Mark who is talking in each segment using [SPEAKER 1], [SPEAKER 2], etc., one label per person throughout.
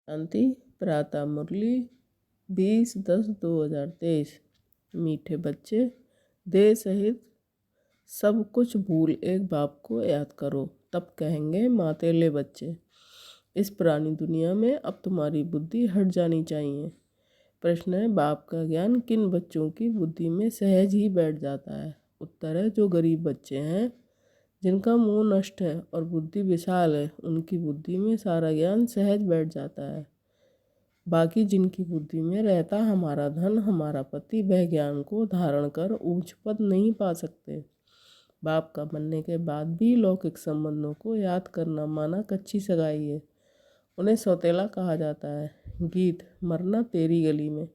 [SPEAKER 1] शांति। प्रातः मुरली 20/10/2023। मीठे बच्चे, देह सहित सब कुछ भूल एक बाप को याद करो, तब कहेंगे मातेले बच्चे। इस पुरानी दुनिया में अब तुम्हारी बुद्धि हट जानी चाहिए। प्रश्न है, बाप का ज्ञान किन बच्चों की बुद्धि में सहज ही बैठ जाता है? उत्तर है, जो गरीब बच्चे हैं, जिनका मुंह नष्ट है और बुद्धि विशाल है, उनकी बुद्धि में सारा ज्ञान सहज बैठ जाता है। बाकी जिनकी बुद्धि में रहता हमारा धन हमारा पति, वह ज्ञान को धारण कर ऊंच पद नहीं पा सकते। बाप का बनने के बाद भी लौकिक संबंधों को याद करना माना कच्ची सगाई है। उन्हें सौतेला कहा जाता है। गीत, मरना तेरी गली में।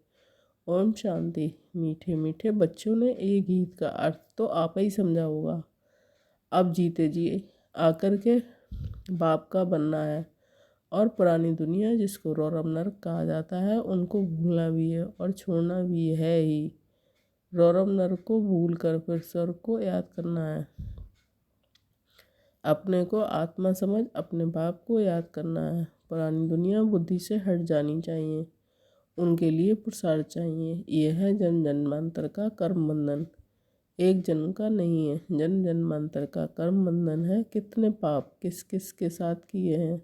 [SPEAKER 1] ओम शांति। मीठे मीठे बच्चों ने ये गीत का अर्थ तो आप ही समझा होगा। अब जीते जी आकर के बाप का बनना है, और पुरानी दुनिया जिसको रौरव नरक कहा जाता है, उनको भूलना भी है और छोड़ना भी है ही। रौरव नरक को भूल कर फिर स्वर्ग को याद करना है। अपने को आत्मा समझ अपने बाप को याद करना है। पुरानी दुनिया बुद्धि से हट जानी चाहिए। उनके लिए पुरुषार्थ चाहिए। यह है जन्म जन्मांतर का कर्म बंधन। एक जन्म का नहीं है, जन्म जन्मांतर का कर्म बंधन है। कितने पाप किस किस के साथ किए हैं,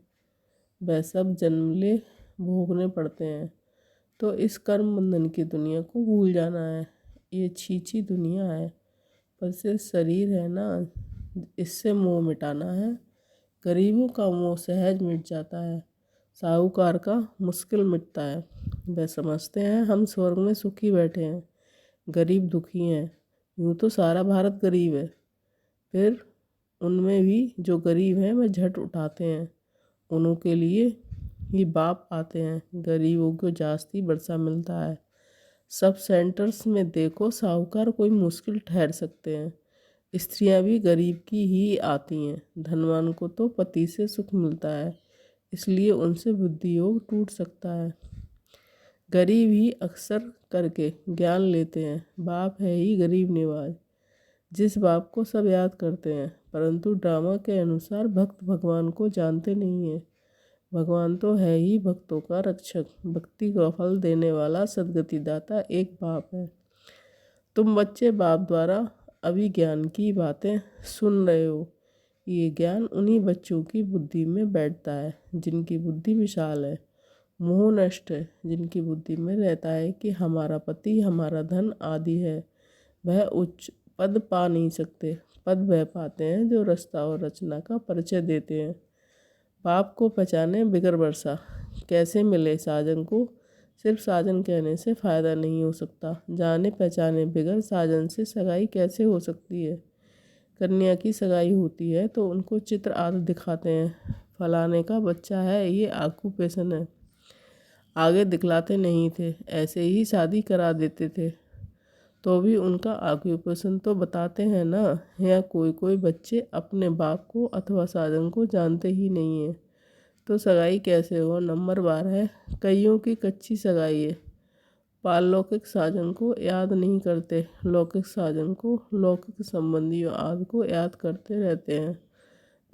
[SPEAKER 1] वह सब जन्म ले भोगने पड़ते हैं। तो इस कर्म बंधन की दुनिया को भूल जाना है। ये छीछी दुनिया है, पर सिर्फ शरीर है ना, इससे मोह मिटाना है। गरीबों का मोह सहज मिट जाता है, साहूकार का मुश्किल मिटता है। वह समझते हैं हम स्वर्ग में सुखी बैठे हैं, गरीब दुखी हैं। यूँ तो सारा भारत गरीब है, फिर उनमें भी जो गरीब हैं वह झट उठाते हैं। उनके लिए ही बाप आते हैं। गरीबों को जास्ती वर्षा मिलता है। सब सेंटर्स में देखो, साहूकार कोई मुश्किल ठहर सकते हैं। स्त्रियां भी गरीब की ही आती हैं। धनवान को तो पति से सुख मिलता है, इसलिए उनसे बुद्धि योग टूट सकता है। गरीब ही अक्सर करके ज्ञान लेते हैं। बाप है ही गरीब निवाज, जिस बाप को सब याद करते हैं, परंतु ड्रामा के अनुसार भक्त भगवान को जानते नहीं हैं। भगवान तो है ही भक्तों का रक्षक, भक्ति का फल देने वाला सद्गति दाता एक बाप है। तुम बच्चे बाप द्वारा अभी ज्ञान की बातें सुन रहे हो। ये ज्ञान उन्हीं बच्चों की बुद्धि में बैठता है जिनकी बुद्धि विशाल है, मोह नष्ट है, जिनकी बुद्धि में रहता है कि हमारा पति हमारा धन आदि है। वह उच्च पद पा नहीं सकते। पद वह पाते हैं जो रास्ता और रचना का परिचय देते हैं। बाप को पहचाने बिगर वर्षा। कैसे मिले साजन को? सिर्फ साजन कहने से फ़ायदा नहीं हो सकता। जाने पहचाने बिगर साजन से सगाई कैसे हो सकती है? कन्या की सगाई होती है तो उनको चित्र आदि दिखाते हैं। फलाने का बच्चा है, ये ऑक्यूपेशन है। आगे दिखलाते नहीं थे, ऐसे ही शादी करा देते थे, तो भी उनका ऑक्यूपेशन तो बताते हैं ना। या कोई कोई बच्चे अपने बाप को अथवा साजन को जानते ही नहीं है, तो सगाई कैसे हो? नंबर 12 है, कईयों की कच्ची सगाई है। पारलौकिक साजन को याद नहीं करते, लौकिक साजन को, लौकिक संबंधियों आदि को याद करते रहते हैं,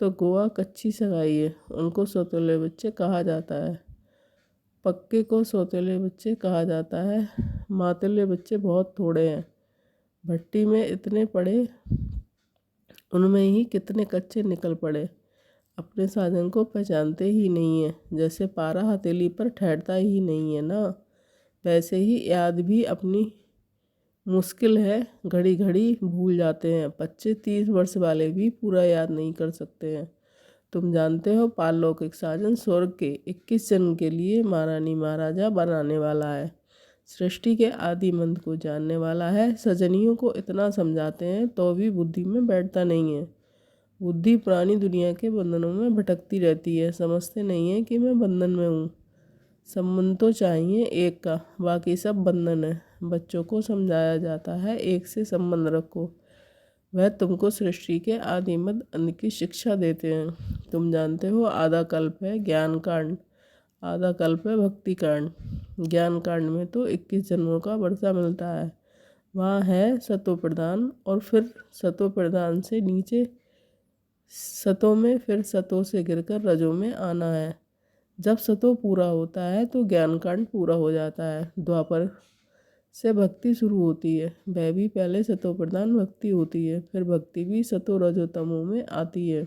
[SPEAKER 1] तो गोवा कच्ची सगाई है। उनको सौतेले बच्चे कहा जाता है। पक्के को सौतेले बच्चे कहा जाता है। मातेले बच्चे बहुत थोड़े हैं। भट्टी में इतने पड़े, उनमें ही कितने कच्चे निकल पड़े। अपने साजन को पहचानते ही नहीं है। जैसे पारा हथेली पर ठहरता ही नहीं है ना, वैसे ही याद भी अपनी मुश्किल है। घड़ी घड़ी भूल जाते हैं। 25-30 वर्ष वाले भी पूरा याद नहीं कर सकते हैं। तुम जानते हो, पारलौकिक साजन स्वर्ग के 21 जन्म के लिए महारानी महाराजा बनाने वाला है। सृष्टि के आदि मंत्र को जानने वाला है। सजनियों को इतना समझाते हैं तो भी बुद्धि में बैठता नहीं है। बुद्धि पुरानी दुनिया के बंधनों में भटकती रहती है। समझते नहीं है कि मैं बंधन में हूँ। संबंध तो चाहिए एक का, बाकी सब बंधन है। बच्चों को समझाया जाता है एक से संबंध रखो। वह तुमको सृष्टि के आदि मध्य अंत की शिक्षा देते हैं। तुम जानते हो, आधा कल्प है ज्ञान कांड, आधा कल्प है भक्ति कांड। ज्ञान कांड में तो 21 जन्मों का वर्षा मिलता है। वहाँ है सतो प्रधान, और फिर सतो प्रधान से नीचे सतों में, फिर सतों से गिरकर रजों में आना है। जब सतो पूरा होता है तो ज्ञान कांड पूरा हो जाता है। द्वापर से भक्ति शुरू होती है। वह भी पहले सतो प्रधान भक्ति होती है, फिर भक्ति भी सतो रजो तमो में आती है।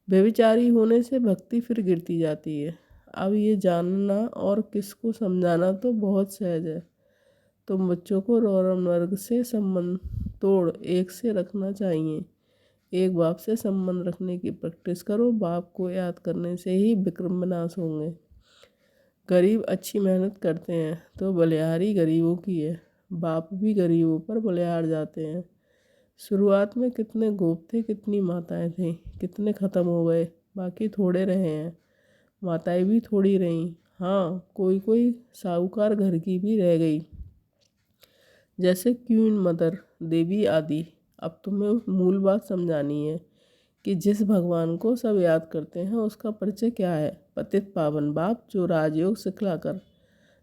[SPEAKER 1] व्यभिचारी होने से भक्ति फिर गिरती जाती है। अब ये जानना और किसको समझाना तो बहुत सहज है। तुम बच्चों को रौरव वर्ग से संबंध तोड़ एक से रखना चाहिए। एक बाप से संबंध रखने की प्रैक्टिस करो। बाप को याद करने से ही विक्रम विनाश होंगे। गरीब अच्छी मेहनत करते हैं तो बलिहारी गरीबों की है। बाप भी गरीबों पर बलिहार जाते हैं। शुरुआत में कितने गोप थे, कितनी माताएं थीं, कितने ख़त्म हो गए, बाकी थोड़े रहे हैं। माताएं भी थोड़ी रहीं, हाँ कोई कोई साहूकार घर की भी रह गई, जैसे क्वीन मदर देवी आदि। अब तुम्हें मूल बात समझानी है कि जिस भगवान को सब याद करते हैं उसका परिचय क्या है। पतित पावन बाप जो राजयोग सिखलाकर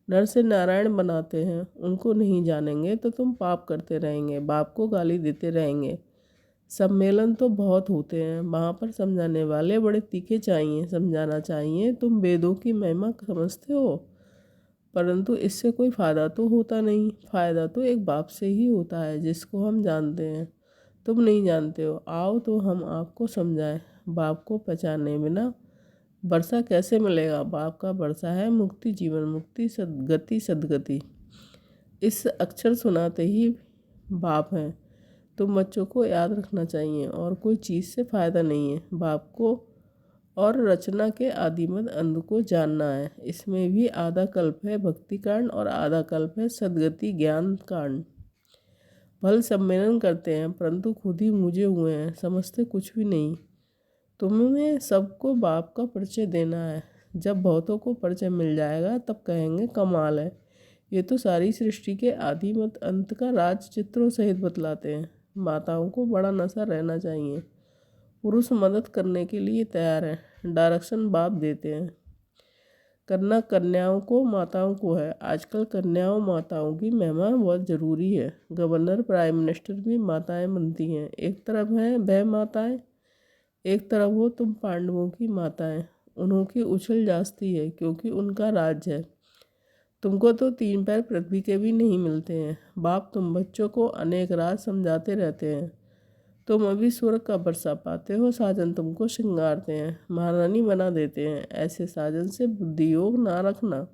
[SPEAKER 1] नर से नारायण बनाते हैं, उनको नहीं जानेंगे तो तुम पाप करते रहेंगे, बाप को गाली देते रहेंगे। सम्मेलन तो बहुत होते हैं, वहाँ पर समझाने वाले बड़े तीखे चाहिए, समझाना चाहिए। तुम वेदों की महिमा समझते हो, परंतु इससे कोई फ़ायदा तो होता नहीं। फ़ायदा तो एक बाप से ही होता है जिसको हम जानते हैं। तुम नहीं जानते हो, आओ तो हम आपको समझाएं। बाप को पहचाने बिना वर्षा कैसे मिलेगा। बाप का वर्षा है मुक्ति, जीवन मुक्ति, सदगति सदगति। इस अक्षर सुनाते ही बाप हैं। तुम बच्चों को याद रखना चाहिए और कोई चीज़ से फ़ायदा नहीं है। बाप को और रचना के आदिमत अंध को जानना है। इसमें भी आधा कल्प है भक्ति कांड और आधा कल्प है सदगति ज्ञान कांड। भल सम्मेलन करते हैं परंतु खुद ही मुझे हुए हैं, समझते कुछ भी नहीं। तुम्हें सबको बाप का परिचय देना है। जब बहुतों को परिचय मिल जाएगा तब कहेंगे कमाल है, ये तो सारी सृष्टि के आदि मत अंत का राज चित्रों सहित बतलाते हैं। माताओं को बड़ा नशा रहना चाहिए। पुरुष मदद करने के लिए तैयार हैं, डायरेक्शन बाप देते हैं। करना कन्याओं को माताओं को है। आजकल कन्याओं माताओं की महिमा बहुत ज़रूरी है। गवर्नर प्राइम मिनिस्टर भी माताएं बनती हैं। एक तरफ हैं वह माताएं, एक तरफ हो तुम पांडवों की माताएं। उन्हों की उछल जाती है क्योंकि उनका राज्य है। तुमको तो 3 पैर पृथ्वी के भी नहीं मिलते हैं। बाप तुम बच्चों को अनेक राज समझाते रहते हैं। तुम अभी स्वर्ग का बरसा पाते हो, साजन तुमको श्रृंगारते हैं, महारानी बना देते हैं। ऐसे साजन से बुद्धि योग ना रखना,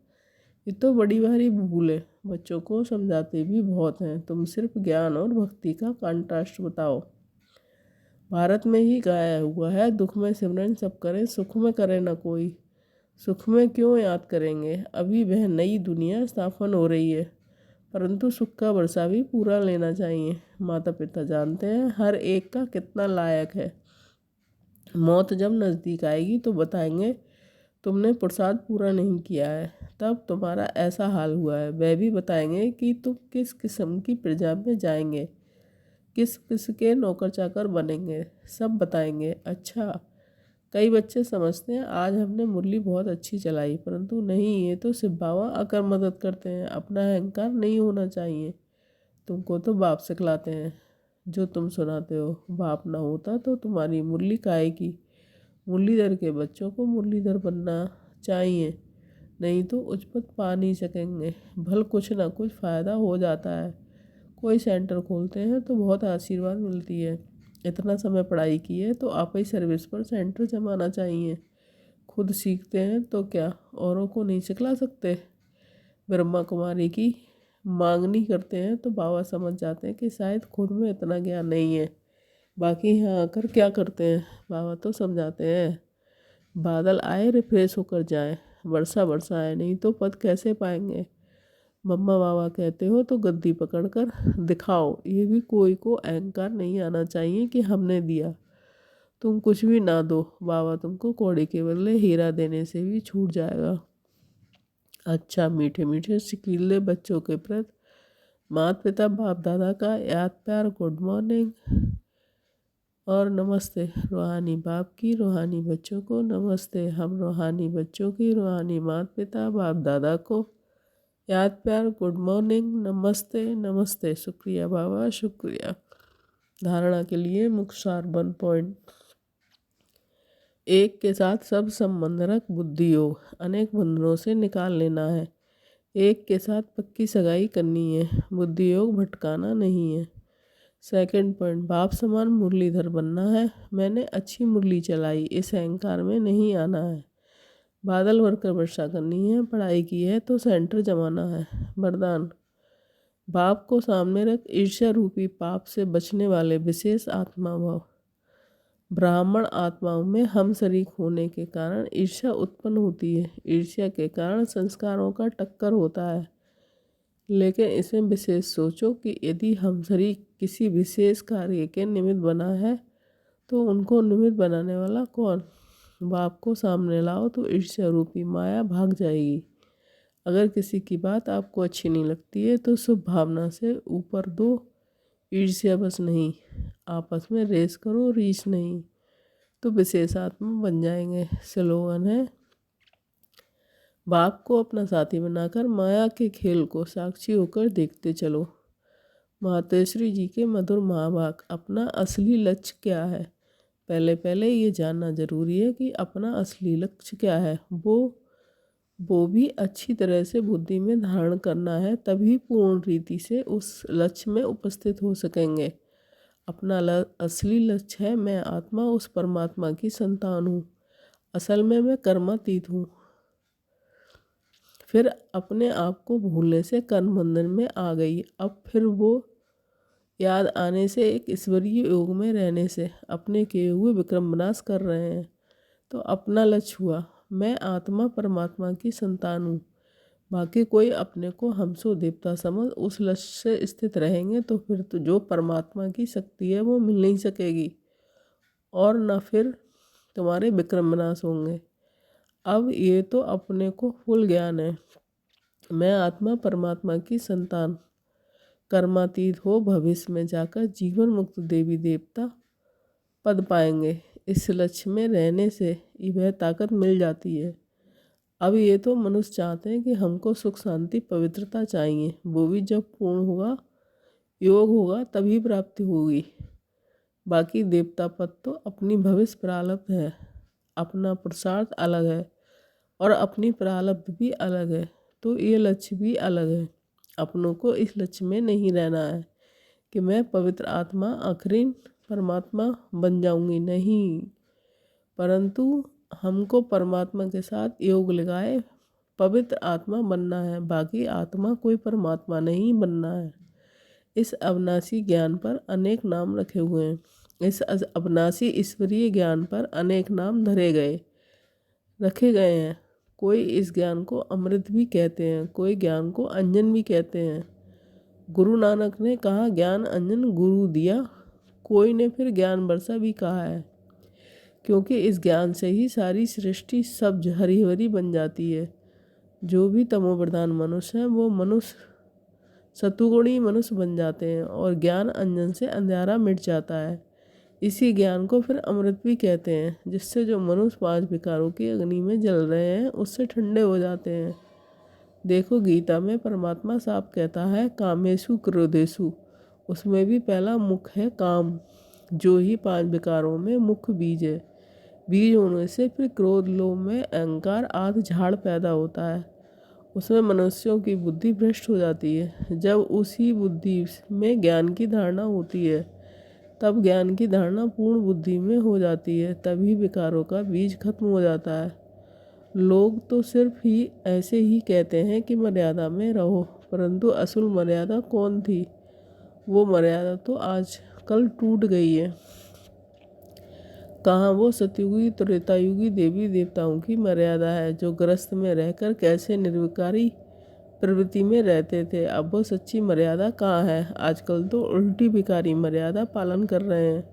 [SPEAKER 1] ये तो बड़ी भारी भूल है। बच्चों को समझाते भी बहुत हैं, तुम सिर्फ ज्ञान और भक्ति का कंट्रास्ट बताओ। भारत में ही गाया हुआ है, दुख में सिमरन सब करें, सुख में करे न कोई। सुख में क्यों याद करेंगे, अभी वह नई दुनिया स्थापन हो रही है। परंतु सुख का वर्षा भी पूरा लेना चाहिए। माता पिता जानते हैं हर एक का कितना लायक है। मौत जब नज़दीक आएगी तो बताएंगे तुमने पुरुषार्थ पूरा नहीं किया है, तब तुम्हारा ऐसा हाल हुआ है। वह भी बताएंगे कि तुम किस किस्म की प्रजा में जाएंगे, किस किस के नौकर चाकर बनेंगे, सब बताएंगे। अच्छा, कई बच्चे समझते हैं आज हमने मुरली बहुत अच्छी चलाई, परंतु नहीं, ये तो सिर्फ बाबा आकर मदद करते हैं। अपना अहंकार नहीं होना चाहिए। तुमको तो बाप सिखलाते हैं, जो तुम सुनाते हो। बाप ना होता तो तुम्हारी मुरली काहे की। मुरलीधर के बच्चों को मुरलीधर बनना चाहिए, नहीं तो उच्चपद पा नहीं सकेंगे। भल कुछ ना कुछ फ़ायदा हो जाता है। कोई सेंटर खोलते हैं तो बहुत आशीर्वाद मिलती है। इतना समय पढ़ाई की है तो आप ही सर्विस पर सेंटर जमाना चाहिए। खुद सीखते हैं तो क्या औरों को नहीं सिखला सकते। ब्रह्मा कुमारी की मांगनी करते हैं तो बाबा समझ जाते हैं कि शायद खुद में इतना ज्ञान नहीं है। बाकी यहाँ आकर क्या करते हैं, बाबा तो समझाते हैं बादल आए रिफ्रेश होकर जाए, वर्षा बरसाए, नहीं तो पद कैसे पाएंगे। मम्मा बाबा कहते हो तो गद्दी पकड़कर दिखाओ। ये भी कोई को अहंकार नहीं आना चाहिए कि हमने दिया। तुम कुछ भी ना दो, बाबा तुमको कौड़ी के बदले हीरा देने से भी छूट जाएगा। अच्छा, मीठे मीठे सिकीले बच्चों के प्रति माता पिता बाप दादा का याद प्यार, गुड मॉर्निंग और नमस्ते। रूहानी बाप की रूहानी बच्चों को नमस्ते। हम रूहानी बच्चों की रूहानी माता पिता बाप दादा को याद प्यार, गुड मॉर्निंग, नमस्ते नमस्ते। शुक्रिया बाबा, शुक्रिया। धारणा के लिए मुख्य सार 1 पॉइंट। एक के साथ सब संबंध रख बुद्धि योग, अनेक बंधनों से निकाल लेना है। एक के साथ पक्की सगाई करनी है, बुद्धि योग भटकाना नहीं है। सेकंड पॉइंट, बाप समान मुरलीधर बनना है। मैंने अच्छी मुरली चलाई, इस अहंकार में नहीं आना है। बादल भरकर वर्षा करनी है, पढ़ाई की है तो सेंटर जमाना है। वरदान, बाप को सामने रख ईर्ष्या रूपी पाप से बचने वाले विशेष आत्मा भव। ब्राह्मण आत्माओं में हम शरीक होने के कारण ईर्ष्या उत्पन्न होती है। ईर्ष्या के कारण संस्कारों का टक्कर होता है। लेकिन इसमें विशेष सोचो कि यदि हम शरीक किसी विशेष कार्य के निमित्त बना है तो उनको निमित्त बनाने वाला कौन? बाप को सामने लाओ तो ईर्ष्या रूपी माया भाग जाएगी। अगर किसी की बात आपको अच्छी नहीं लगती है तो शुभ भावना से ऊपर दो, ईर्ष्या बस नहीं। आपस में रेस करो, रीस नहीं, तो विशेष आत्मा बन जाएंगे। स्लोगन है, बाप को अपना साथी बनाकर माया के खेल को साक्षी होकर देखते चलो। मातेश्वरी जी के मधुर महावाक्य, अपना असली लक्ष्य क्या है? पहले ये जानना जरूरी है कि अपना असली लक्ष्य क्या है। वो भी अच्छी तरह से बुद्धि में धारण करना है, तभी पूर्ण रीति से उस लक्ष्य में उपस्थित हो सकेंगे। अपना असली लक्ष्य है, मैं आत्मा उस परमात्मा की संतान हूँ। असल में मैं कर्मातीत हूँ। फिर अपने आप को भूलने से कर्म बंधन में आ गई। अब फिर वो याद आने से एक ईश्वरीय योग में रहने से अपने किए हुए विक्रम विनाश कर रहे हैं। तो अपना लक्ष्य हुआ, मैं आत्मा परमात्मा की संतान हूँ। बाकी कोई अपने को हमसो देवता समझ उस लक्ष्य से स्थित रहेंगे तो फिर तो जो परमात्मा की शक्ति है वो मिल नहीं सकेगी और न फिर तुम्हारे विक्रम विनाश होंगे। अब ये तो अपने को फुल ज्ञान है, मैं आत्मा परमात्मा की संतान। कर्मातीत हो भविष्य में जाकर जीवन मुक्त देवी देवता पद पाएंगे। इस लक्ष्य में रहने से वह ताकत मिल जाती है। अब ये तो मनुष्य चाहते हैं कि हमको सुख शांति पवित्रता चाहिए, वो भी जब पूर्ण होगा, योग होगा तभी प्राप्ति होगी। बाकी देवता पद तो अपनी भविष्य प्रारब्ध है, अपना पुरुषार्थ अलग है और अपनी प्रारब्ध भी अलग है, तो ये लक्ष्य भी अलग है। अपनों को इस लक्ष्य में नहीं रहना है कि मैं पवित्र आत्मा आखिरी परमात्मा बन जाऊंगी, नहीं, परंतु हमको परमात्मा के साथ योग लगाए पवित्र आत्मा बनना है। बाकी आत्मा कोई परमात्मा नहीं बनना है। इस अविनाशी ज्ञान पर अनेक नाम रखे हुए हैं। इस अविनाशी ईश्वरीय ज्ञान पर अनेक नाम रखे गए हैं। कोई इस ज्ञान को अमृत भी कहते हैं, कोई ज्ञान को अंजन भी कहते हैं। गुरु नानक ने कहा ज्ञान अंजन गुरु दिया, कोई ने फिर ज्ञान वर्षा भी कहा है, क्योंकि इस ज्ञान से ही सारी सृष्टि सब्ज हरी भरी बन जाती है। जो भी तमोप्रधान मनुष्य हैं वो मनुष्य सतुगुणी मनुष्य बन जाते हैं और ज्ञान अंजन से अंधेरा मिट जाता है। इसी ज्ञान को फिर अमृत भी कहते हैं, जिससे जो मनुष्य 5 विकारों की अग्नि में जल रहे हैं उससे ठंडे हो जाते हैं। देखो गीता में परमात्मा साफ कहता है कामेशु क्रोधेशु, उसमें भी पहला मुख है काम, जो ही 5 विकारों में मुख्य बीज है। बीज होने से फिर क्रोध लोभ में अहंकार आदि झाड़ पैदा होता है, उसमें मनुष्यों की बुद्धि भ्रष्ट हो जाती है। जब उसी बुद्धि में ज्ञान की धारणा होती है तब ज्ञान की धारणा पूर्ण बुद्धि में हो जाती है, तभी विकारों का बीज खत्म हो जाता है। लोग तो सिर्फ ही ऐसे ही कहते हैं कि मर्यादा में रहो, परंतु असल मर्यादा कौन थी? वो मर्यादा तो आजकल टूट गई है। कहाँ वो सतयुगी त्रेतायुगी देवी देवताओं की मर्यादा है जो ग्रस्त में रहकर कैसे निर्विकारी प्रवृत्ति में रहते थे। अब वो सच्ची मर्यादा कहाँ है? आजकल तो उल्टी विकारी मर्यादा पालन कर रहे हैं।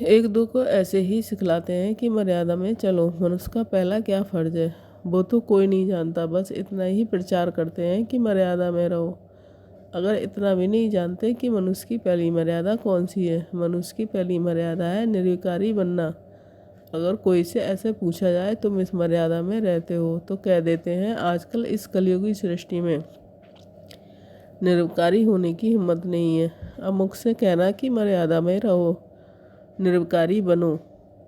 [SPEAKER 1] एक दो को ऐसे ही सिखलाते हैं कि मर्यादा में चलो। मनुष्य का पहला क्या फर्ज है वो तो कोई नहीं जानता, बस इतना ही प्रचार करते हैं कि मर्यादा में रहो। अगर इतना भी नहीं जानते कि मनुष्य की पहली मर्यादा कौन सी है। मनुष्य की पहली मर्यादा है निर्विकारी बनना। अगर कोई से ऐसे पूछा जाए तुम इस मर्यादा में रहते हो तो कह देते हैं आजकल इस कलयुगी सृष्टि में निर्विकारी होने की हिम्मत नहीं है। अब मुख से कहना कि मर्यादा में रहो, निर्विकारी बनो,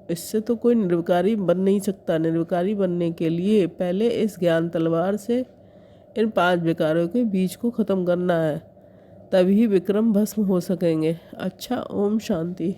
[SPEAKER 1] इससे तो कोई निर्विकारी बन नहीं सकता। निर्विकारी बनने के लिए पहले इस ज्ञान तलवार से इन 5 विकारों के बीज को ख़त्म करना है, तभी विक्रम भस्म हो सकेंगे। अच्छा, ओम शांति।